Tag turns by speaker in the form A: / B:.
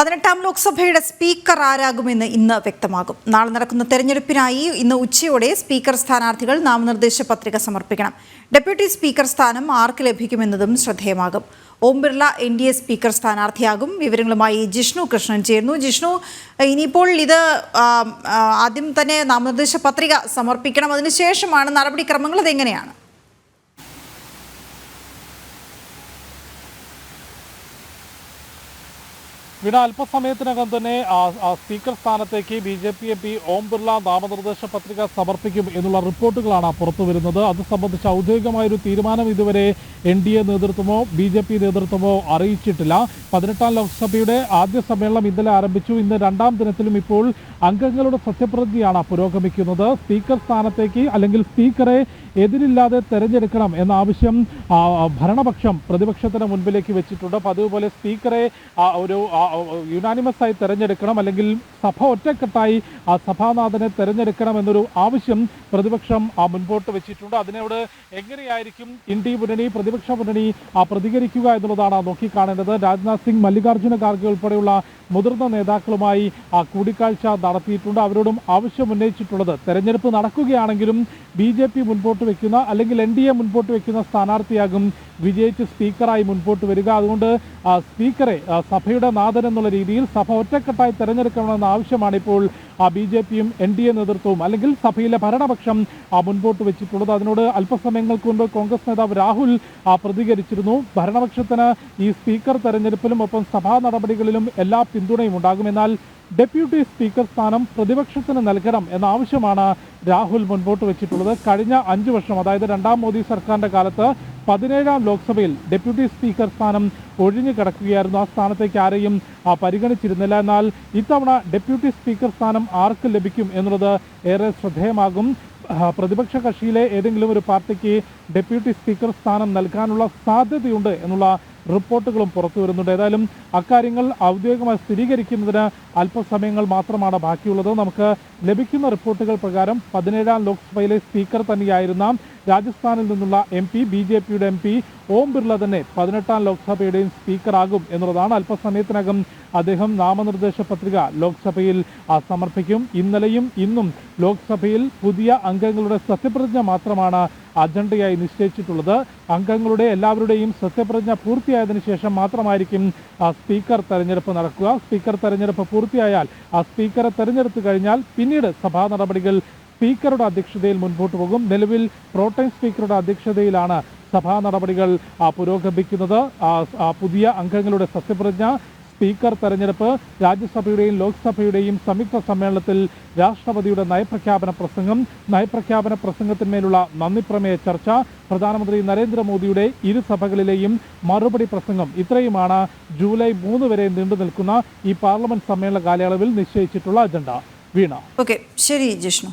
A: 18ാം ലോക്സഭയുടെ speaker ആരാകുമെന്ന് ഇന്ന് വ്യക്തമാകും. നാളെ നടക്കുന്ന തെരഞ്ഞെടുപ്പിനായി ഇന്ന് ഉച്ചയോടെ സ്പീക്കർ സ്ഥാനാർത്ഥികൾ നാമനിർദ്ദേശ പത്രിക സമർപ്പിക്കണം. ഡെപ്യൂട്ടി സ്പീക്കർ സ്ഥാനം ആർക്ക് ലഭിക്കുമെന്നതും ശ്രദ്ധേയമാകും. Om Birla NDA speaker സ്ഥാനാർത്ഥിയാകും. വിവരങ്ങളുമായി ജിഷ്ണു കൃഷ്ണൻ ചേരുന്നു. ജിഷ്ണു, ഇനിയിപ്പോൾ ഇത് ആദ്യം തന്നെ നാമനിർദ്ദേശ പത്രിക സമർപ്പിക്കണം, അതിനുശേഷമാണ് നടപടിക്രമങ്ങൾ. അതെങ്ങനെയാണ്?
B: വീണ, അല്പസമയത്തിനകം തന്നെ സ്പീക്കർ സ്ഥാനത്തേക്ക് BJP MP ഓം ബിർള നാമനിർദ്ദേശ പത്രിക സമർപ്പിക്കും എന്നുള്ള റിപ്പോർട്ടുകളാണ് പുറത്തു വരുന്നത്. അത് സംബന്ധിച്ച് ഔദ്യോഗികമായൊരു തീരുമാനം ഇതുവരെ NDA നേതൃത്വമോ BJP നേതൃത്വമോ അറിയിച്ചിട്ടില്ല. 18ാം ലോക്സഭയുടെ ആദ്യ സമ്മേളനം ഇന്നലെ ആരംഭിച്ചു. ഇന്ന് രണ്ടാം ദിനത്തിലും ഇപ്പോൾ അംഗങ്ങളുടെ സത്യപ്രതിജ്ഞയാണ് പുരോഗമിക്കുന്നത്. സ്പീക്കർ സ്ഥാനത്തേക്ക് അല്ലെങ്കിൽ സ്പീക്കറെ എതിരില്ലാതെ തെരഞ്ഞെടുക്കണം എന്ന ആവശ്യം ഭരണപക്ഷം പ്രതിപക്ഷത്തിന് മുൻപിലേക്ക് വെച്ചിട്ടുണ്ട്. പതിവ് പോലെ സ്പീക്കറെ ഒരു യുനാനിമസ് ആയി തെരഞ്ഞെടുക്കണം, അല്ലെങ്കിൽ സഭ ഒറ്റക്കെട്ടായി സഭാനാഥനെ തെരഞ്ഞെടുക്കണം എന്നൊരു ആവശ്യം പ്രതിപക്ഷം മുൻപോട്ട് വെച്ചിട്ടുണ്ട്. അതിനോട് എങ്ങനെയായിരിക്കും ഇന്ത്യ മുന്നണി, പ്രതിപക്ഷ മുന്നണി പ്രതികരിക്കുക എന്നുള്ളതാണ് നോക്കിക്കാണേണ്ടത്. രാജ്നാഥ് സിംഗ്, മല്ലികാർജ്ജുന ഖാർഗെ ഉൾപ്പെടെയുള്ള മുതിർന്ന നേതാക്കളുമായി കൂടിക്കാഴ്ച നടത്തിയിട്ടുണ്ട്. അവരോടും ആവശ്യം ഉന്നയിച്ചിട്ടുള്ളത് തെരഞ്ഞെടുപ്പ് നടക്കുകയാണെങ്കിലും BJP മുൻപോട്ട് വെക്കുന്ന അല്ലെങ്കിൽ NDA മുൻപോട്ട് വെക്കുന്ന സ്ഥാനാർത്ഥിയാകും വിജയിച്ച് സ്പീക്കറായി മുൻപോട്ട് വരിക. അതുകൊണ്ട് സഭയുടെ നാഥൻ എന്നുള്ള രീതിയിൽ സഭ ഒറ്റക്കെട്ടായി തെരഞ്ഞെടുക്കണമെന്ന ആവശ്യമാണ് ഇപ്പോൾ BJPയും NDA നേതൃത്വവും അല്ലെങ്കിൽ സഭയിലെ ഭരണപക്ഷം മുൻപോട്ട് വെച്ചിട്ടുള്ളത്. അതിനോട് അല്പസമയങ്ങൾക്ക് മുൻപ് കോൺഗ്രസ് നേതാവ് രാഹുൽ പ്രതികരിച്ചിരുന്നു. ഭരണപക്ഷത്തിന് ഈ സ്പീക്കർ തെരഞ്ഞെടുപ്പിലും ഒപ്പം സഭാ നടപടികളിലും എല്ലാ പിന്തുണയും ഉണ്ടാകും. എന്നാൽ ഡെപ്യൂട്ടി സ്പീക്കർ സ്ഥാനം പ്രതിപക്ഷത്തിന് നൽകണം എന്ന ആവശ്യമാണ് രാഹുൽ മുൻപോട്ട് വെച്ചിട്ടുള്ളത്. കഴിഞ്ഞ 5 വർഷം, അതായത് രണ്ടാം മോദി സർക്കാരിൻ്റെ കാലത്ത് 17ാം ലോക്സഭയിൽ ഡെപ്യൂട്ടി സ്പീക്കർ സ്ഥാനം ഒഴിഞ്ഞു കിടക്കുകയായിരുന്നു. ആ സ്ഥാനത്തേക്ക് ആരെയും പരിഗണിച്ചിരുന്നില്ല. എന്നാൽ ഇത്തവണ ഡെപ്യൂട്ടി സ്പീക്കർ സ്ഥാനം ആർക്ക് ലഭിക്കും എന്നുള്ളത് ഏറെ ശ്രദ്ധേയമാകും. പ്രതിപക്ഷ കക്ഷിയിലെ ഏതെങ്കിലും ഒരു പാർട്ടിക്ക് ഡെപ്യൂട്ടി സ്പീക്കർ സ്ഥാനം നൽകാനുള്ള സാധ്യതയുണ്ട് എന്നുള്ള റിപ്പോർട്ടുകളും പുറത്തു വരുന്നുണ്ട്. ഏതായാലും അക്കാര്യങ്ങൾ ഔദ്യോഗികമായി സ്ഥിരീകരിക്കുന്നതിന് അല്പസമയങ്ങൾ മാത്രമാണ് ബാക്കിയുള്ളത്. നമുക്ക് ലഭിക്കുന്ന റിപ്പോർട്ടുകൾ പ്രകാരം 17ാം ലോക്സഭയിലെ സ്പീക്കർ തന്നെയായിരുന്ന രാജസ്ഥാനിൽ നിന്നുള്ള MP, BJPയുടെ MP ഓം ബിർള തന്നെ 18ാം ലോക്സഭയുടെയും സ്പീക്കറാകും എന്നുള്ളതാണ്. അല്പസമയത്തിനകം അദ്ദേഹം നാമനിർദ്ദേശ പത്രിക ലോക്സഭയിൽ സമർപ്പിക്കും. ഇന്നലെയും ഇന്നും ലോക്സഭയിൽ പുതിയ അംഗങ്ങളുടെ സത്യപ്രതിജ്ഞ മാത്രമാണ് അജണ്ടയായി നിശ്ചയിച്ചിട്ടുള്ളത്. അംഗങ്ങളുടെ എല്ലാവരുടെയും സത്യപ്രതിജ്ഞ പൂർത്തിയായതിനു ശേഷം മാത്രമായിരിക്കും സ്പീക്കർ തെരഞ്ഞെടുപ്പ് നടക്കുക. സ്പീക്കർ തെരഞ്ഞെടുപ്പ് പൂർത്തിയായാൽ സ്പീക്കറെ തെരഞ്ഞെടുത്തു കഴിഞ്ഞാൽ പിന്നീട് സഭാ നടപടികൾ സ്പീക്കറുടെ അധ്യക്ഷതയിൽ മുൻപോട്ട് പോകും. നിലവിൽ പ്രോട്ടൈം സ്പീക്കറുടെ അധ്യക്ഷതയിലാണ് സഭാ നടപടികൾ പുരോഗമിക്കുന്നത്. പുതിയ അംഗങ്ങളുടെ സത്യപ്രതിജ്ഞ, സ്പീക്കർ തെരഞ്ഞെടുപ്പ്, രാജ്യസഭയുടെയും ലോക്സഭയുടെയും സംയുക്ത സമ്മേളനത്തിൽ രാഷ്ട്രപതിയുടെ നയപ്രഖ്യാപന പ്രസംഗത്തിന്മേലുള്ള നന്ദിപ്രമേയ ചർച്ച, പ്രധാനമന്ത്രി നരേന്ദ്രമോദിയുടെ ഇരു സഭകളിലെയും മറുപടി പ്രസംഗം, ഇത്രയുമാണ് ജൂലൈ 3 വരെ നീണ്ടു നിൽക്കുന്ന ഈ പാർലമെന്റ് സമ്മേളന കാലയളവിൽ നിശ്ചയിച്ചിട്ടുള്ള അജണ്ട. വീണ.
A: ഓക്കെ, ശരി ജിഷ്ണു.